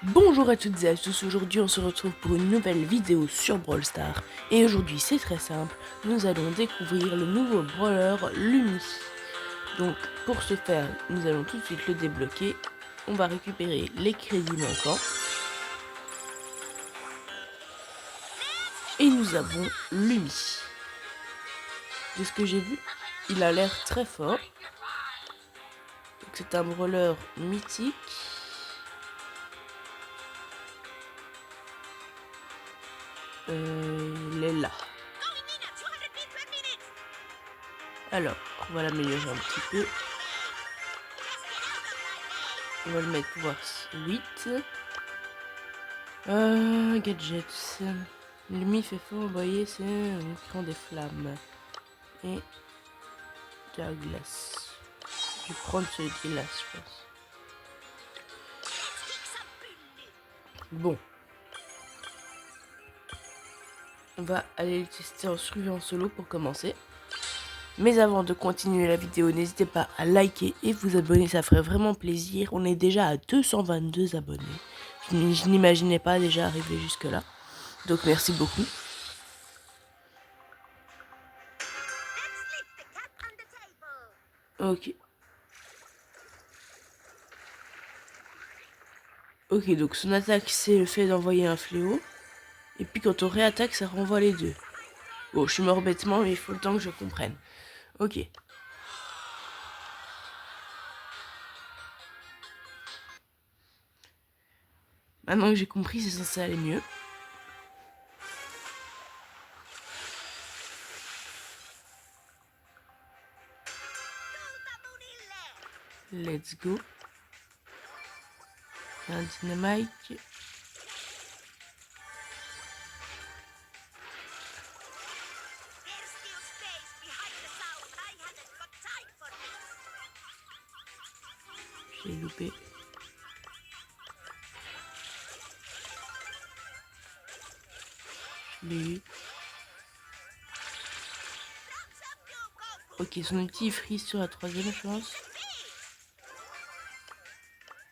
Bonjour à toutes et à tous, aujourd'hui on se retrouve pour une nouvelle vidéo sur Brawl Stars. Et aujourd'hui c'est très simple, nous allons découvrir le nouveau brawler Lumi. Donc pour ce faire, nous allons tout de suite le débloquer. On va récupérer les crédits manquants. Et nous avons Lumi. De ce que j'ai vu, il a l'air très fort. C'est un brawler mythique. Il est là. Alors, on va l'améliorer un petit peu. On va le mettre pouvoir 8. Gadgets. Lumi fait fort, vous voyez, c'est un écran des flammes. Et de la glace. Je vais prendre celui de glace, je pense. Bon. On va aller le tester en survie solo pour commencer. Mais avant de continuer la vidéo, n'hésitez pas à liker et vous abonner, ça ferait vraiment plaisir. On est déjà à 222 abonnés. Je n'imaginais pas déjà arriver jusque là. Donc merci beaucoup. Ok. Ok, donc son attaque, c'est le fait d'envoyer un fléau. Et puis quand on réattaque, ça renvoie les deux. Bon, je suis mort bêtement, mais il faut le temps que je comprenne. Ok. Maintenant que j'ai compris, c'est censé aller mieux. Let's go. Un dynamite. J'ai loupé. Je l'ai eu. Ok, son outil il freeze sur la troisième, je pense.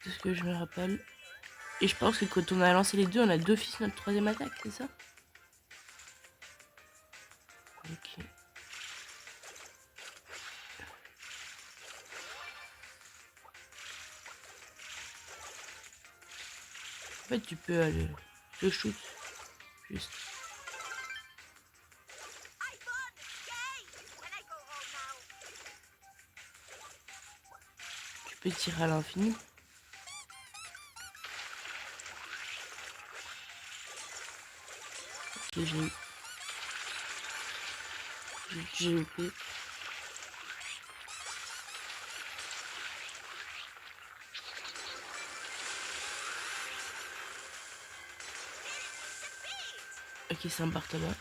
C'est ce que je me rappelle. Et je pense que quand on a lancé les deux, on a deux fils notre troisième attaque, c'est ça? Ok. En fait, tu peux aller. Je shoot. Juste. Tu peux tirer à l'infini. Ok, j'ai eu. J'ai loupé. Ok, c'est un partenaire.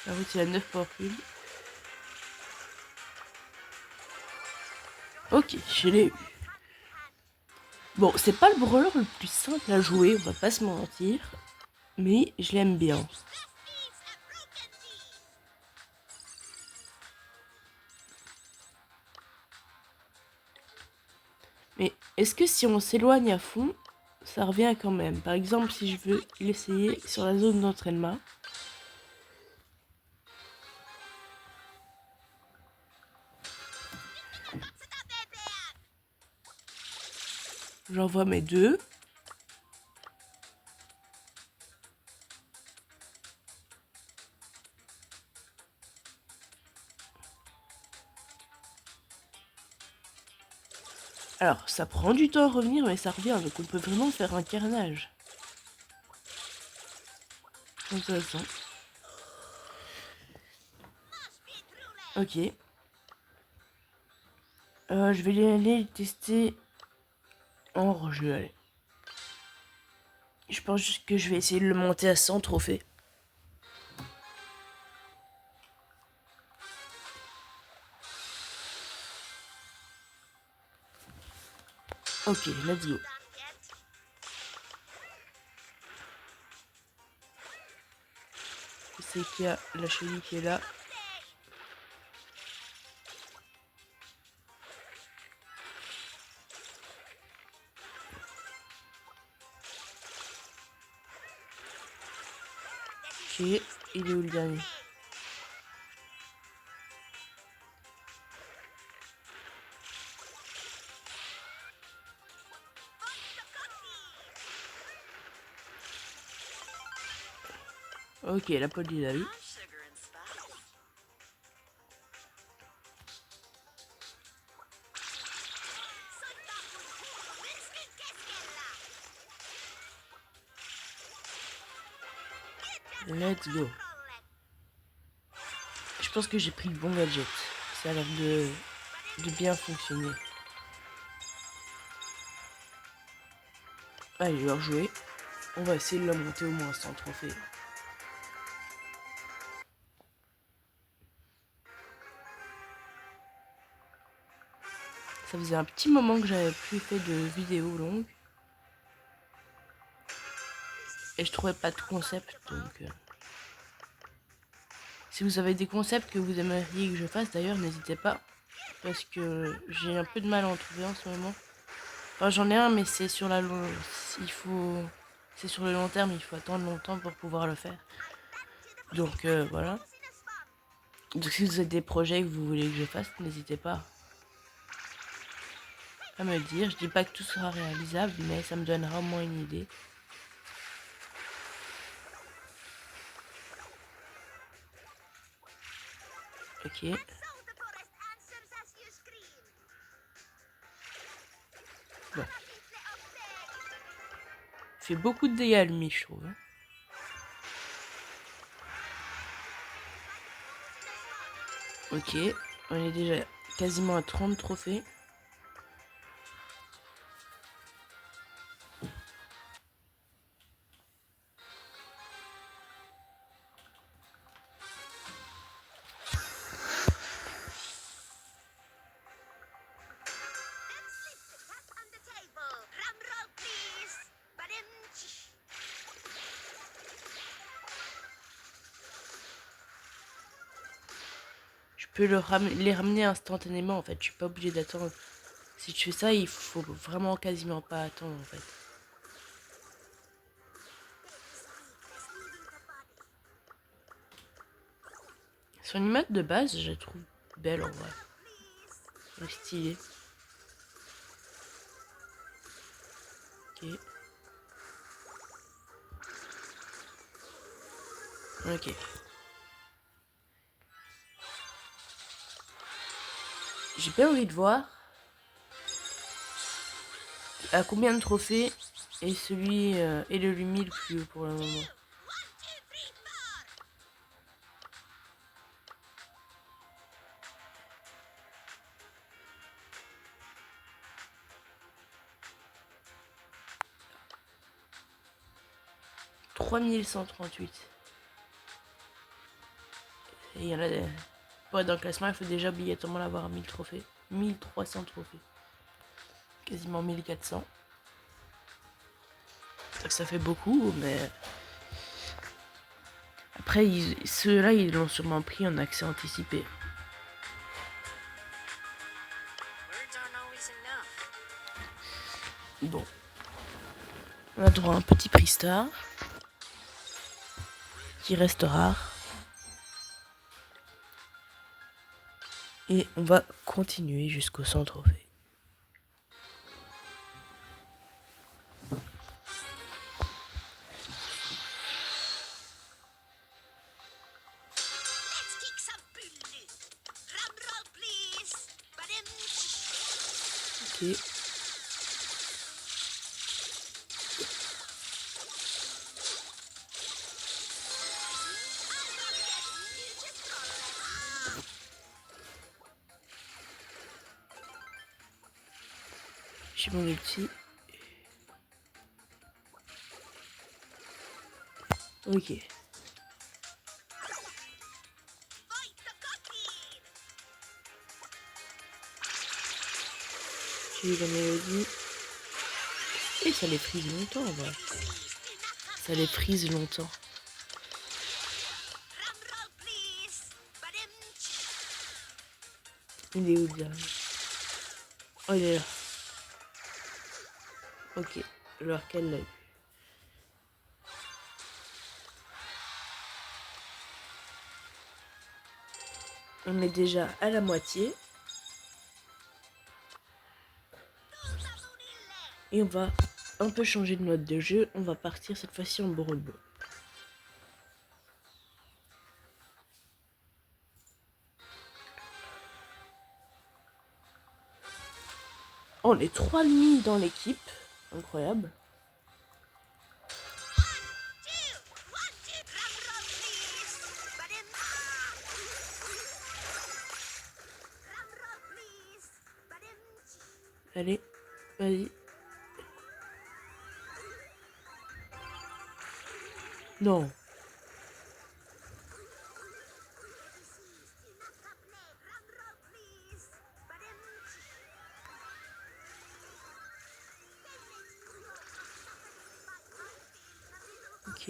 La route, il a 9 power cubes. Ok, je l'ai eu. Bon, c'est pas le brawler le plus simple à jouer, on va pas se mentir. Mais je l'aime bien. Mais est-ce que si on s'éloigne à fond, ça revient quand même? Par exemple, si je veux l'essayer sur la zone d'entraînement. J'envoie mes deux. Alors, ça prend du temps à revenir, mais ça revient. Donc, on peut vraiment faire un carnage. Intéressant. Ok. Je vais aller le tester en rejeu. Allez. Je pense juste que je vais essayer de le monter à 100 trophées. Ok, let's go. C'est qu'il y a la chenille qui est là. Ok, il est où le dernier? Ok, la pote il a eu. Let's go. Je pense que j'ai pris le bon gadget. Ça a l'air de bien fonctionner. Allez, je vais rejouer. On va essayer de la monter au moins sans trophée. Ça faisait un petit moment que j'avais plus fait de vidéos longues. Et je trouvais pas de concept, donc... Si vous avez des concepts que vous aimeriez que je fasse, d'ailleurs, n'hésitez pas. Parce que j'ai un peu de mal à en trouver en ce moment. Enfin, j'en ai un, mais c'est sur la long... C'est sur le long terme, il faut attendre longtemps pour pouvoir le faire. Donc, voilà. Donc, si vous avez des projets que vous voulez que je fasse, n'hésitez pas à me le dire. Je dis pas que tout sera réalisable, mais ça me donnera au moins une idée. Ok. Bon. Il fait beaucoup de dégâts, lui, je trouve. Hein. Ok. On est déjà quasiment à 30 trophées. Je peux les ramener instantanément, en fait. Je suis pas obligé d'attendre. Si tu fais ça, il faut vraiment quasiment pas attendre, en fait. Son image de base, je la trouve belle, en vrai. Elle est stylée. Ok. Ok. J'ai pas envie de voir à combien de trophées est celui et le Lumi le plus haut pour le moment. « 3138. Et il y en a des... Pour être dans le classement, il faut déjà obligatoirement l'avoir à 1000 trophées. 1300 trophées. Quasiment 1400. Ça fait beaucoup, mais... Après, ceux-là, ils l'ont sûrement pris en accès anticipé. Bon. On a droit à un petit prix star. Qui reste rare. Et on va continuer jusqu'au 100 trophées. Ok. J'ai mon ulti. Ok. J'ai eu la mélodie. Et ça les frise longtemps en vrai. Ça les frise longtemps. Il est où le dernier? Oh il est là. Ok. Alors qu'elle l'a eu. On est déjà à la moitié. Et on va un peu changer de mode de jeu. On va partir cette fois-ci en Brawl Ball. On est 3 ennemis dans l'équipe. Incroyable. Allez, vas-y. Non. Ok.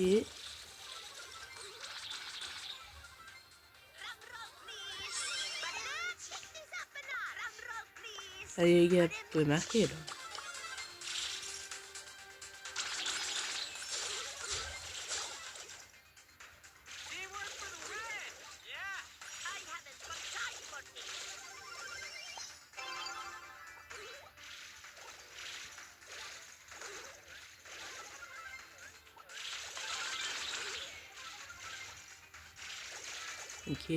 Allez les gars, vous pouvez marquer là. Ok.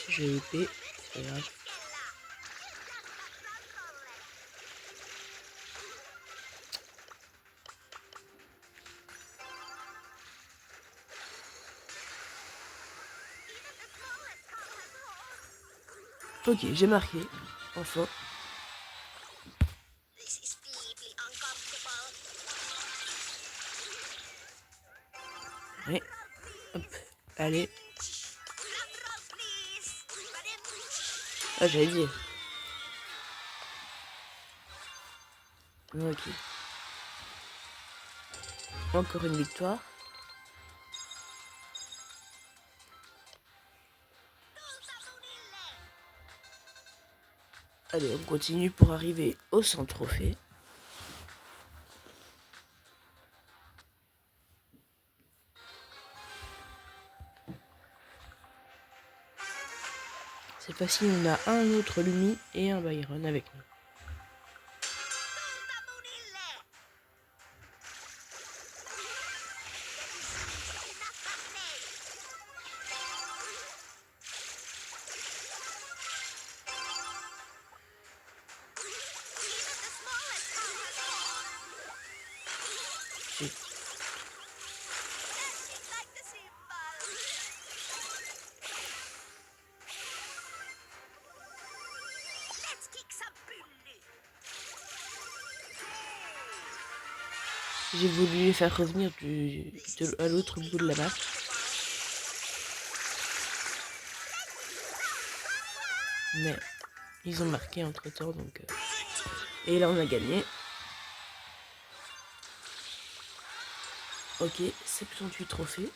J'ai épée, c'est pas grave. Ok, j'ai marqué. Enfin. Allez. Hop. Allez. Ah, j'allais dire. Ok. Encore une victoire. Allez, on continue pour arriver au 100 trophées. Cette fois-ci, on a un autre Lumi et un Byron avec nous. J'ai voulu les faire revenir à l'autre bout de la map. Mais ils ont marqué entre temps donc... Et là on a gagné. Ok, 78 trophées.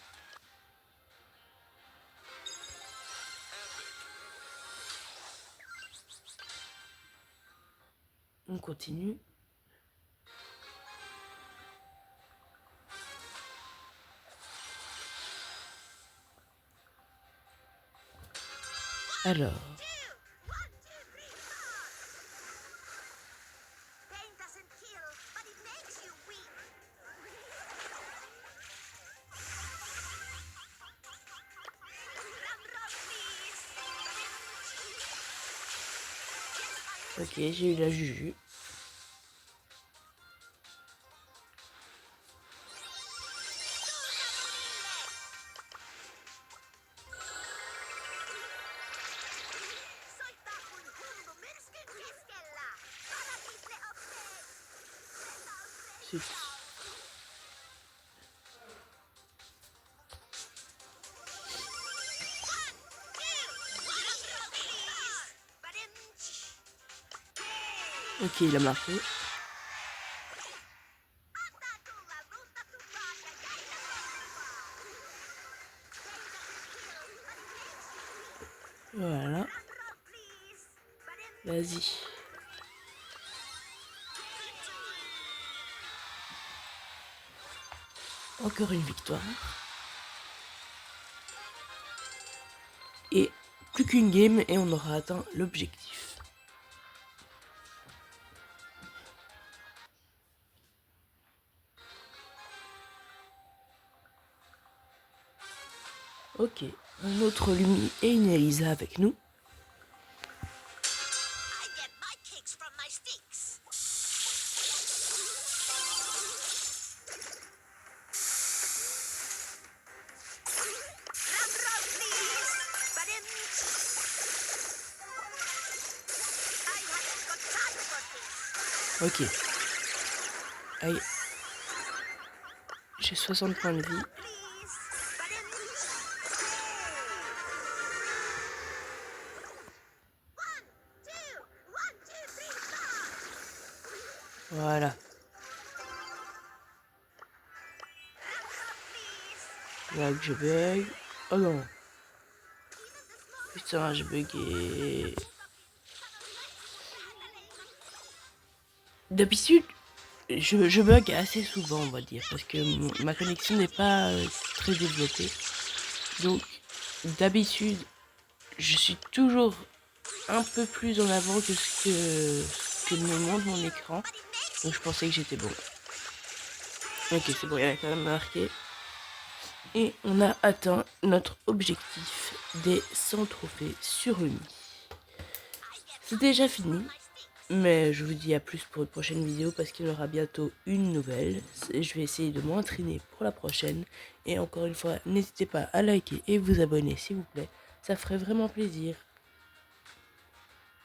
On continue. Alors... Ok, j'ai eu la juju. Ok, il a marqué. Voilà. Vas-y. Encore une victoire. Et plus qu'une game et on aura atteint l'objectif. Ok, un autre Lumi et une Elisa avec nous. Ok. Aïe. J'ai 60 points de vie. Voilà. Là que je bug. Oh non. Putain, j'ai bugué. D'habitude, je bug assez souvent, on va dire, parce que ma connexion n'est pas très développée. Donc, d'habitude, je suis toujours un peu plus en avant que ce que me montre mon écran. Donc, je pensais que j'étais bon. Ok, c'est bon, il y a quand même marqué. Et on a atteint notre objectif des 100 trophées sur Uni. C'est déjà fini. Mais je vous dis à plus pour une prochaine vidéo parce qu'il y aura bientôt une nouvelle. Je vais essayer de m'entraîner pour la prochaine. Et encore une fois, n'hésitez pas à liker et vous abonner s'il vous plaît. Ça ferait vraiment plaisir.